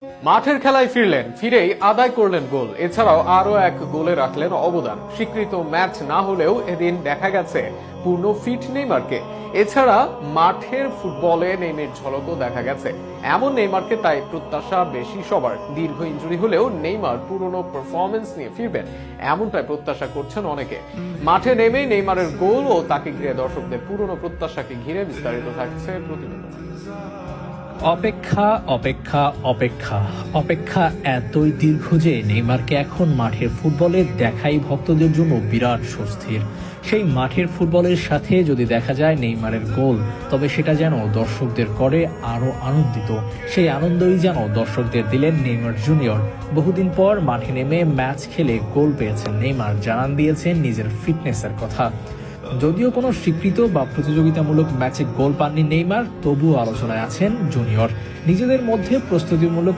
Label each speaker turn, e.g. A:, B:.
A: মাঠের খেলায় ফিরলেন, ফিরেই আদায় করলেন গোল। এছাড়াও আরো এক গোলে রাখলেন অবদান। স্বীকৃত ম্যাচ না হলেও এদিন দেখা গেছে পূর্ণ ফিট নেইমারকে। এছাড়া মাঠের ফুটবলে নেইমারের ঝলকও দেখা গেছে। এমন নেইমারকে তাই প্রত্যাশা বেশি সবার। দীর্ঘ ইনজুরি হলেও নেইমার পুরনো পারফরমেন্স নিয়ে ফিরবেন, এমনটাই প্রত্যাশা করছেন অনেকে। মাঠে নেমেই নেইমারের গোল ও তাকে ঘিরে দর্শকদের পুরনো প্রত্যাশাকে ঘিরে বিস্তারিত থাকছে প্রতিবেদন।
B: অপেক্ষা অপেক্ষা অপেক্ষা অপেক্ষা এতই দীর্ঘ যে নেইমারকে এখন মাঠের ফুটবলে দেখাই ভক্তদের জন্য বিরাট স্বস্তির। সেই মাঠের ফুটবলের সাথে যদি দেখা যায় নেইমারের গোল, তবে সেটা যেন দর্শকদের করে আরো আনন্দিত। সেই আনন্দই যেন দর্শকদের দিলেন নেইমার জুনিয়র। বহুদিন পর মাঠে নেমে ম্যাচ খেলে গোল পেয়েছেন নেইমার, জানান দিয়েছেন নিজের ফিটনেসের কথা। যদিও কোনো স্বীকৃত বা প্রতিযোগিতামূলক ম্যাচে গোল পাননি নেইমার, তবুও আলোচনায় আছেন জুনিয়র। নিজেদের মধ্যে প্রস্তুতিমূলক